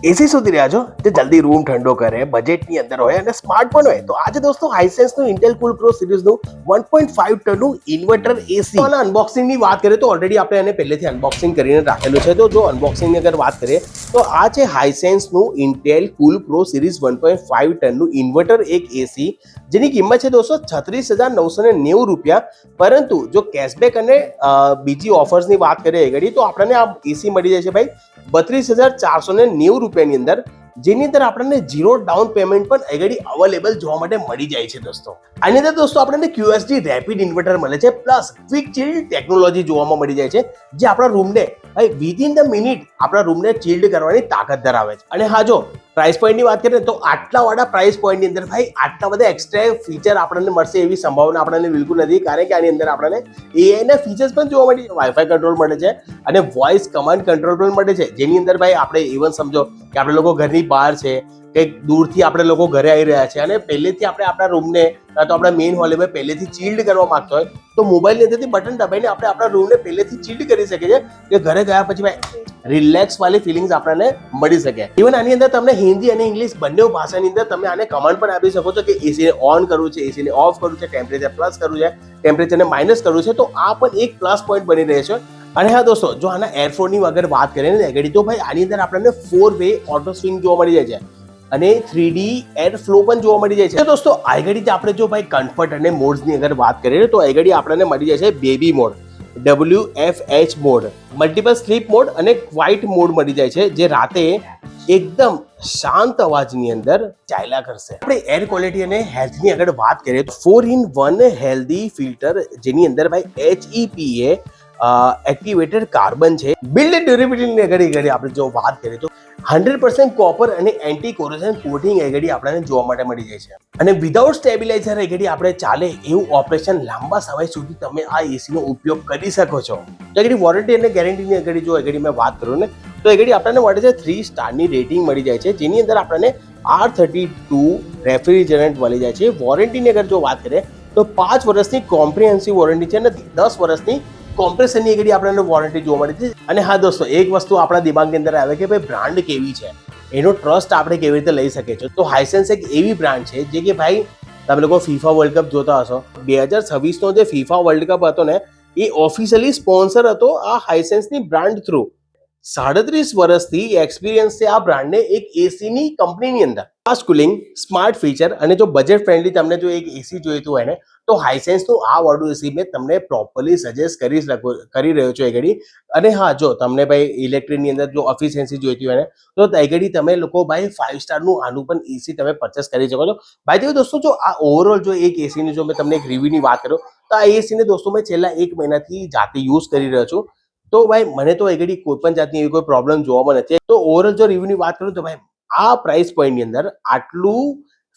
એસી શોધી રહ્યા છો જે જલ્દી રૂમ ઠંડો કરે, બજેટની અંદર હોય અને સ્માર્ટ પણ હોય, તો આજે દોસ્તો હાઇસેન્સનું ઇન્ટેલ કૂલ પ્રો સિરીઝનું 1.5 ટનનું ઇન્વર્ટર એસી આના અનબોક્સિંગની વાત કરીએ તો ઓલરેડી આપણે એને પહેલેથી અનબોક્સિંગ કરીને રાખેલું છે. તો જો અનબોક્સિંગની અગર વાત કરીએ તો આ છે હાઇસેન્સનું ઇન્ટેલ કૂલ પ્રો સિરીઝ 1.5 ટનનું ઇન્વર્ટર એક એસી, જેની કિંમત છે દોસ્તો 36,990 રૂપિયા. પરંતુ જો કેશબેક અને બીજી ઓફર્સની વાત કરીએ ઘડી તો આપણને આ એસી મળી જાય છે ભાઈ 32,490 રૂપિયાની અંદર, જેની અંદર આપણને ઝીરો ડાઉન પેમેન્ટ પણ આગળ અવેલેબલ જોવા માટે મળી જાય છે દોસ્તો. આની અંદર દોસ્તો આપણને QSD રેપિડ ઇન્વર્ટર મળે છે, પ્લસ ક્વિક ચિલ્ડ ટેકનોલોજી જોવામાં મળી જાય છે, જે આપણા રૂમને ભાઈ વિધિન ધ મિનિટ આપણા રૂમને ચિલ્ડ કરવાની તાકાત ધરાવે છે. અને હા, જો પ્રાઇસ પોઈન્ટની વાત કરીએ તો આટલા વાળા પ્રાઇસ પોઈન્ટની અંદર ભાઈ આટલા બધા એક્સ્ટ્રા ફીચર આપણને મળશે એવી સંભાવના આપણને બિલકુલ નથી, કારણ કે આની અંદર આપણને AI ના ફીચર્સ પણ જોવા મળે છે, વાઈફાઈ કંટ્રોલ મળે છે અને વોઇસ કમાન્ડ કંટ્રોલ પણ મળે છે, જેની અંદર ભાઈ આપણે ઇવન સમજો કે આપણે લોકો ઘરની બહાર છે, કંઈક દૂરથી આપણે લોકો ઘરે આવી રહ્યા છે અને પહેલેથી આપણે આપણા રૂમને તો આપણા મેઇન હોલમાં પહેલેથી ચિલ્ડ કરવા માંગતો હોય તો મોબાઈલની અંદરથી બટન દબાઈને આપણે આપણા રૂમને પહેલેથી ચિલ્ડ કરી શકીએ છીએ, કે ઘરે ગયા પછી ભાઈ રિલેક્સ વાળી ફિલિંગ્સ આપણને મળી શકે. ઇવન આની અંદર તમને હિન્દી અને ઇંગ્લિશ બંને ભાષાની અંદર તમે આને કમાન્ડ પણ આપી શકો છો કે એસીને ઓન કરવું છે, એસીને ઓફ કરવું છે, ટેમ્પરેચર પ્લસ કરવું છે, ટેમ્પરેચરને માઇનસ કરવું છે. તો આ પણ એક પ્લસ પોઈન્ટ બની રહે છે. અને હા દોસ્તો, જો આના એરફ્લોની અગર વાત કરીએ ને આગળ તો ભાઈ આની અંદર આપણને 4-વે ઓટો સ્વિંગ જોવા મળી જાય છે અને 3D એર ફ્લો પણ જોવા મળી જાય છે. દોસ્તો આગળ આપણે જો ભાઈ કમ્ફર્ટ અને મોડ્સની અગર વાત કરીએ તો આગળ આપણને મળી જાય છે baby mode, WFH mode, multiple sleep mode અને ક્વાઇટ મોડ મળી જાય છે, જે રાતે એકદમ શાંત અવાજની અંદર ચાલ્યા કરશે. આપણે એર ક્વોલિટી અને હેલ્થની આગળ વાત કરીએ તો 4-in-1 હેલ્ધી ફિલ્ટર, જેની અંદર ભાઈ HEPA એક્ટિવેટેડ કાર્બન છે. બિલ્ડ ડ્યુરેબિલિટીની આગળ આપણે જો વાત કરીએ તો 100% કોપર અને એન્ટી કોરોઝન કોટિંગ આગળ આપણને જોવા માટે મળી જાય છે. અને વિધાઉટ સ્ટેબિલાઇઝર આગળ આપણે ચાલે એવું ઓપરેશન લાંબા સમય સુધી તમે આ એસીનો ઉપયોગ કરી શકો છો. તો આગળ વોરંટી અને ગેરંટીની આગળ જો આગળ મેં વાત કરું ને તો આગળ આપણને મળે છે 3 સ્ટારની રેટિંગ મળી જાય છે, જેની અંદર આપણને R32 રેફ્રિજરન્ટ મળી જાય છે. વોરંટીની અગર જો વાત કરીએ તો 5 વર્ષની કોમ્પ્રિહેન્સિવ વોરંટી છે અને 10 વર્ષની કોમ્પ્રેસરની આગળ આપણને વોરંટી જોવા મળી છે. અને હા દોસ્તો, એક વસ્તુ આપણા દિમાગની અંદર આવે કે ભાઈ બ્રાન્ડ કેવી છે, એનો ટ્રસ્ટ આપણે કેવી રીતે લઈ શકીએ છીએ. તો હાઇસેન્સ એક એવી બ્રાન્ડ છે જે કે ભાઈ તમે લોકો FIFA વર્લ્ડ કપ જોતા હશો, 2026નો જે FIFA વર્લ્ડ કપ હતો ને એ ઓફિશિયલી સ્પોન્સર હતો આ હાઇસેન્સની બ્રાન્ડ થ્રુ. 37 વર્ષથી એક્સપિરિયન્સ છે આ બ્રાન્ડને એક એસીની કંપનીની અંદર. ફાસ્ટ કુલિંગ, સ્માર્ટ ફીચર અને જો બજેટ ફ્રેન્ડલી તમને જો એક એસી જોઈતું હોય ને તો હાઇસેન્સનું આ વાળું એસી મેં તમને પ્રોપરલી સજેસ્ટ કરી રહ્યો છું આગળ. અને હા, જો તમને ભાઈ ઇલેક્ટ્રિકની અંદર જો એફિશિયન્સી જોઈતી હોય ને તો આગળ તમે લોકો ભાઈ 5 સ્ટારનું આનું પણ એસી તમે પરચેસ કરી શકો છો. ભાઈ દોસ્તો, જો આ ઓવરઓલ જો એક એસીની જો મેં તમને એક રિવ્યુની વાત કરું તો આ એસીને દોસ્તો મેં છેલ્લા 1 મહિનાથી જાતે યુઝ કરી રહ્યો છું. તો ભાઈ મને તો આગળ કોઈ પણ જાતની એવી કોઈ પ્રોબ્લેમ જોવામાં નથી. તો ઓવરઓલ જો રિવ્યુની વાત કરું તો ભાઈ આ પ્રાઇસ પોઈન્ટની અંદર આટલું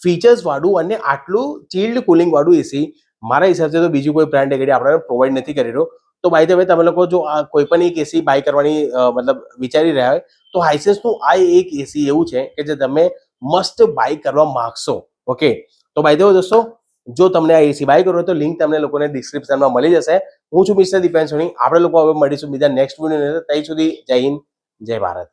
ફીચર્સ વાળું અને આટલું ચિલ્ડ કુલિંગ વાળું એસી મારા હિસાબથી તો બીજું કોઈ બ્રાન્ડ આગળ આપણને પ્રોવાઈડ નથી કરી રહ્યો. તો બાય ધ વે તમે લોકો જો આ કોઈ પણ એક એસી બાય કરવાની મતલબ વિચારી રહ્યા હોય તો હાઇસેન્સનું આ એક એસી એવું છે કે જે તમે મસ્ટ બાય કરવા માંગશો. ઓકે, તો બાય ધ વે દોસ્તો, જો તમને આ એસી બાય કરવો હોય તો લિંક તમને લોકોને ડિસ્ક્રિપ્શનમાં મળી જશે. હું છું મિસ્ટર દીપેન સોની. આપણે લોકો હવે મળીશું બીજા નેક્સ્ટ વિડીયો. ત્યાં સુધી જય હિન્દ, જય ભારત.